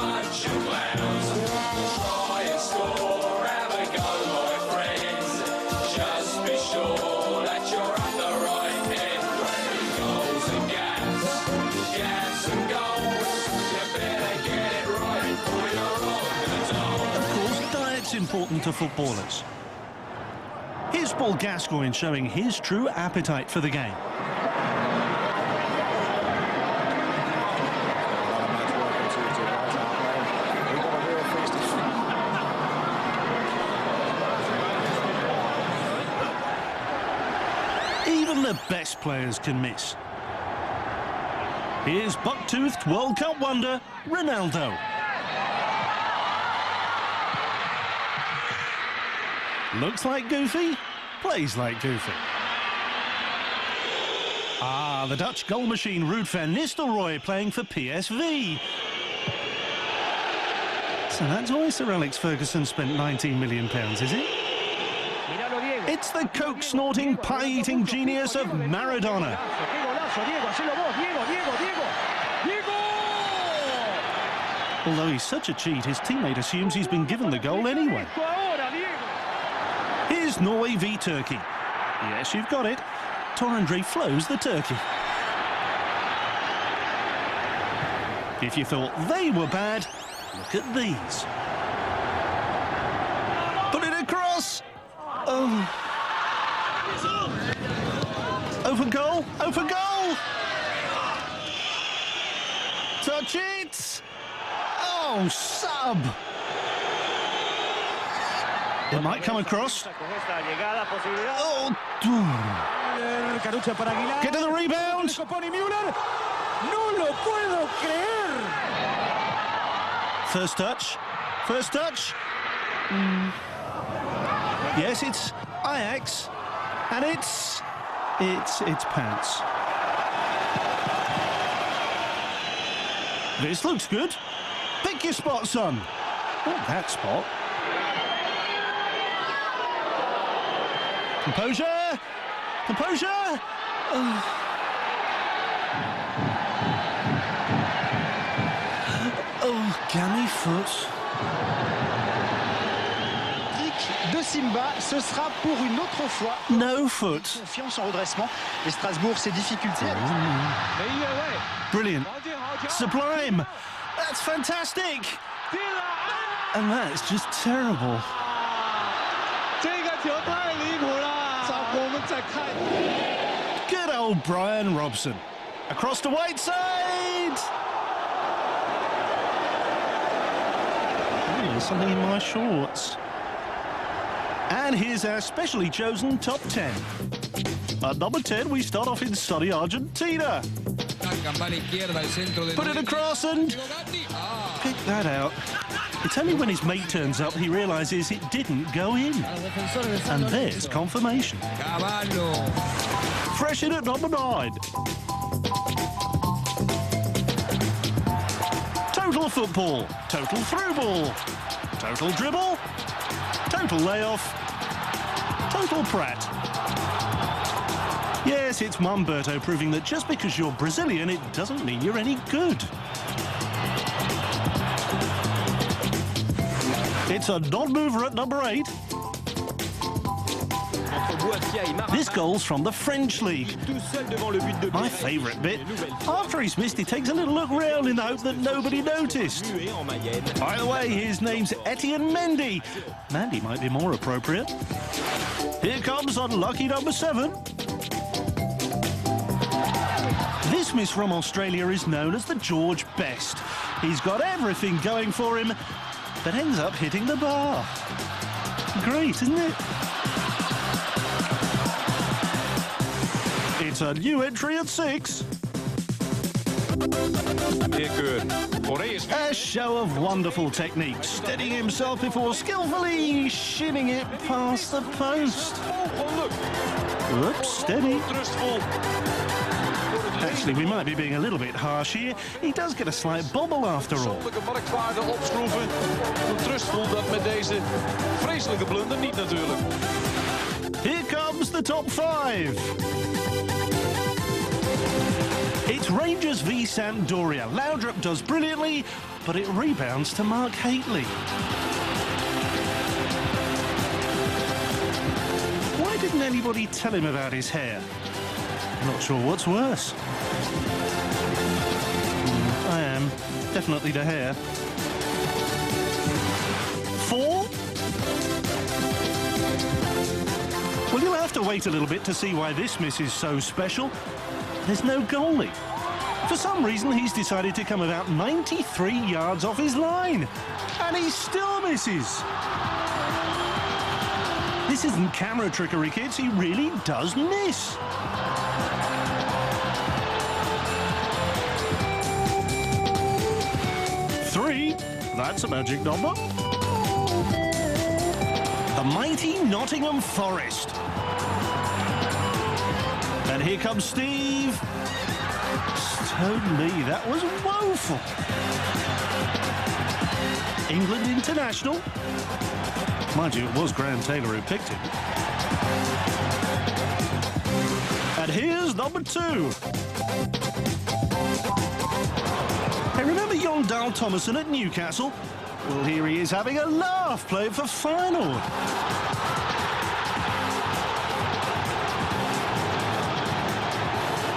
bunch of clowns. Try and score, have a go, my friends. Just be sure that you're at the right end. Goals and gaps and goals. You better get it right or you're on the dole. Of course, diet's important to footballers. Here's Paul Gascoigne showing his true appetite for the game. Even the best players can miss. Here's buck-toothed World Cup wonder, Ronaldo. Looks like Goofy, plays like Goofy. Ah, the Dutch goal machine Ruud van Nistelrooy playing for PSV. So that's why Sir Alex Ferguson spent £19 million, is it? It's the coke-snorting, pie-eating genius of Maradona. Although he's such a cheat, his teammate assumes he's been given the goal anyway. Here's Norway v Turkey. Yes, you've got it. Torandre flows the turkey. If you thought they were bad, look at these. Put it across. Oh. Open goal, open goal. Touch it. Oh, sub. It might come across. Oh, get to the rebound. First touch. First touch. Yes, it's Ajax, and it's pants. This looks good. Pick your spot, son. Not that spot. Composure! Composure! Oh, gammy foot. De Simba, ce sera pour une autre fois. No foot. Confiance en redressement. Et Strasbourg, ses difficultés. Brilliant. Sublime. That's fantastic. And that's just terrible. Good old Brian Robson. Across to Whiteside. Oh, there's something in my shorts. And here's our specially chosen top 10. At number 10, we start off in sunny Argentina. Put it across and pick that out. It's only when his mate turns up he realises it didn't go in. And there's confirmation. Fresh in at number 9. Total football, total through ball, total dribble, total layoff, total Pratt. Yes, it's Mumberto proving that just because you're Brazilian, it doesn't mean you're any good. It's a non-mover at number 8. This goal's from the French League. My favourite bit. After he's missed, he takes a little look round in the hope that nobody noticed. By the way, his name's Etienne Mendy. Mandy might be more appropriate. Here comes unlucky number 7. This miss from Australia is known as the George Best. He's got everything going for him, but ends up hitting the bar. Great, isn't it? It's a new entry at 6. A show of wonderful technique, steadying himself before skillfully shinning it past the post. Whoops, steady. Actually, we might be being a little bit harsh here. He does get a slight bobble after all. Marktwaarde opschroeven. Trustful dat met deze vreselijke blunder niet natuurlijk. Here comes the top 5. It's Rangers v Sampdoria. Laudrup does brilliantly, but it rebounds to Mark Haitley. Why didn't anybody tell him about his hair? Not sure what's worse. I am. Definitely the hair. 4? Well, you'll have to wait a little bit to see why this miss is so special. There's no goalie. For some reason, he's decided to come about 93 yards off his line. And he still misses. This isn't camera trickery, kids. He really does miss. Three, that's a magic number. The mighty Nottingham Forest. And here comes Steve. Stone Lee, that was woeful. England international. Mind you, it was Graham Taylor who picked him. And here's number 2. Hey, remember Jon Dahl Tomasson at Newcastle? Well, here he is having a laugh playing for Feyenoord.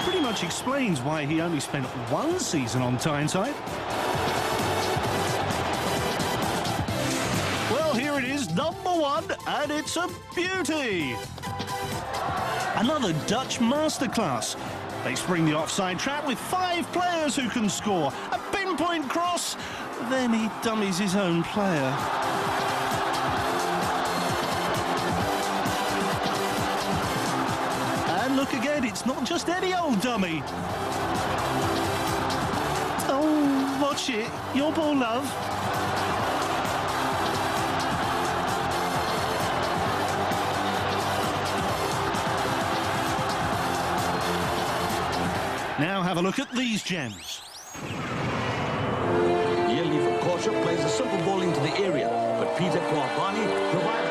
Pretty much explains why he only spent 1 season on Tyneside. Well, here it is, number 1, and it's a beauty. Another Dutch masterclass. They spring the offside trap with 5 players who can score. A pinpoint cross, then he dummies his own player. And look again, it's not just any old dummy. Oh, watch it, your ball, love. Now have a look at these gems. Yelly from Korshuk plays a simple ball into the area, but Peter Kwapani provides...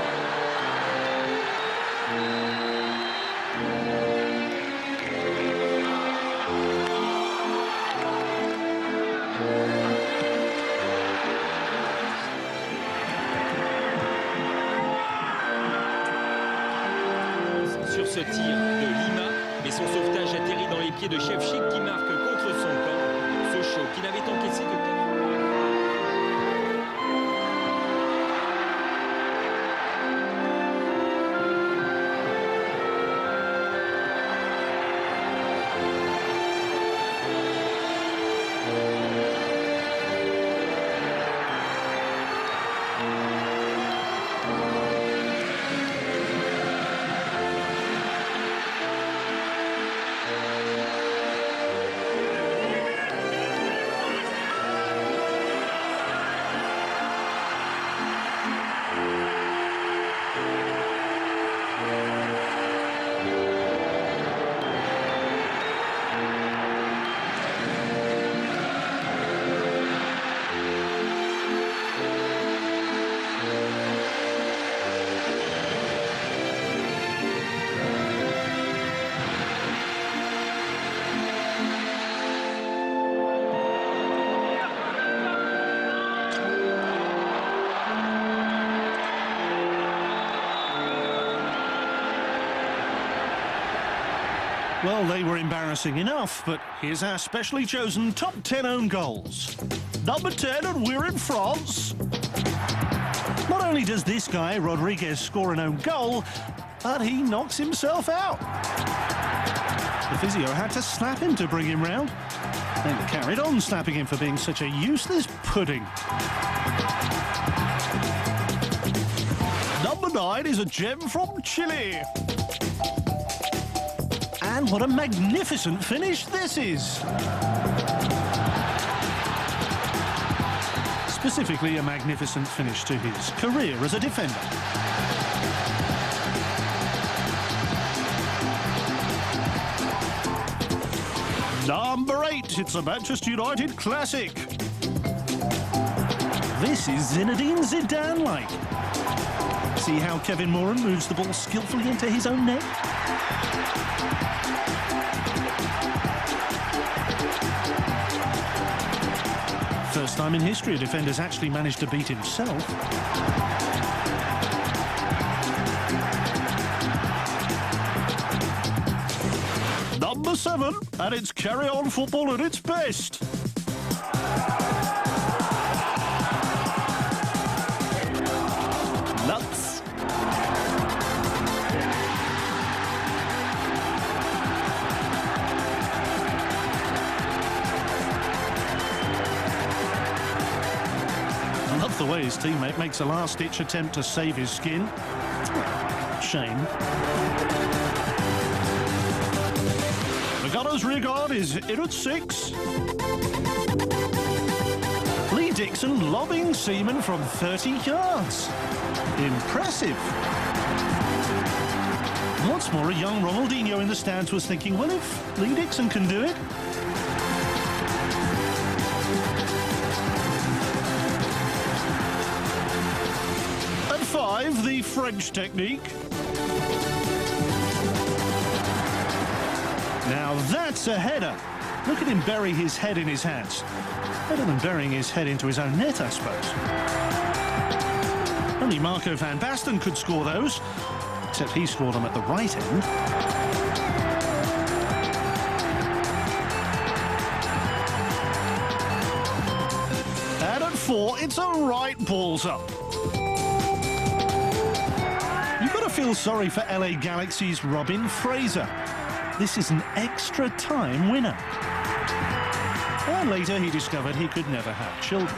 Sur ce tir de Lima, mais son sauvetage atterrit dans les pieds de Shevchik qui marque contre son camp. Sochaux qui n'avait encaissé que 4. Well, they were embarrassing enough, but here's our specially chosen top 10 own goals. Number 10, and we're in France. Not only does this guy, Rodriguez, score an own goal, but he knocks himself out. The physio had to slap him to bring him round, and carried on slapping him for being such a useless pudding. Number 9 is a gem from Chile. And what a magnificent finish this is. Specifically, a magnificent finish to his career as a defender. Number 8, it's a Manchester United classic. This is Zinedine Zidane-like. See how Kevin Moran moves the ball skillfully into his own net? First time in history a defender's actually managed to beat himself. Number 7, and it's carry-on football at its best. Nuts. Love the way his teammate makes a last-ditch attempt to save his skin. Shame. The Gunners' rear guard is in at 6. Lee Dixon lobbing Seaman from 30 yards. Impressive. What's more, a young Ronaldinho in the stands was thinking, well, if Lee Dixon can do it. At 5, the French technique. Now that's a header. Look at him bury his head in his hands. Better than burying his head into his own net, I suppose. Only Marco van Basten could score those, except he scored them at the right end. And at 4, it's a right balls up. You've got to feel sorry for LA Galaxy's Robin Fraser. This is an extra time winner. And later he discovered he could never have children.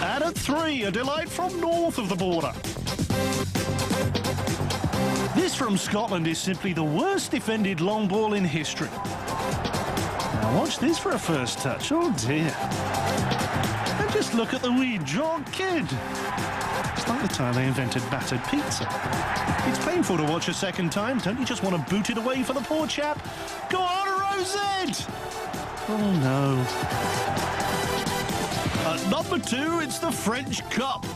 And at 3, a delight from north of the border. This from Scotland is simply the worst defended long ball in history. Now watch this for a first touch. Oh dear. And just look at the wee jog kid. It's like the time they invented battered pizza. It's painful to watch a second time. Don't you just want to boot it away for the poor chap? Go on, Rosette! Oh, no. At number 2, it's the French Cup.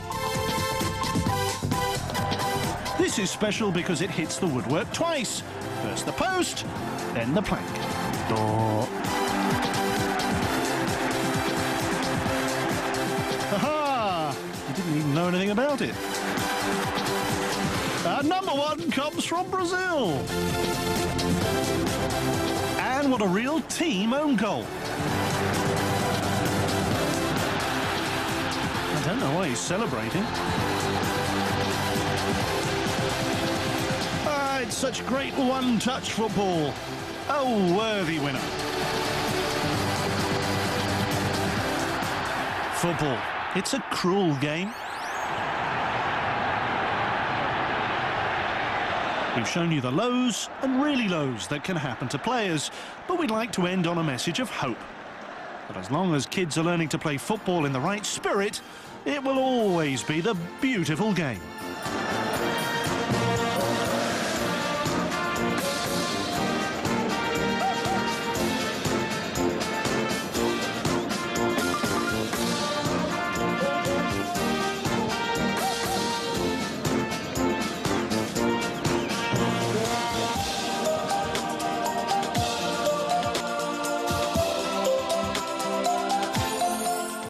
This is special because it hits the woodwork twice. First the post, then the plank. Oh. Aha! You didn't even know anything about it. And number 1 comes from Brazil. And what a real team own goal. I don't know why he's celebrating. Ah, it's such great one-touch football. A worthy winner. Football. It's a cruel game. We've shown you the lows and really lows that can happen to players, but we'd like to end on a message of hope. But as long as kids are learning to play football in the right spirit, it will always be the beautiful game.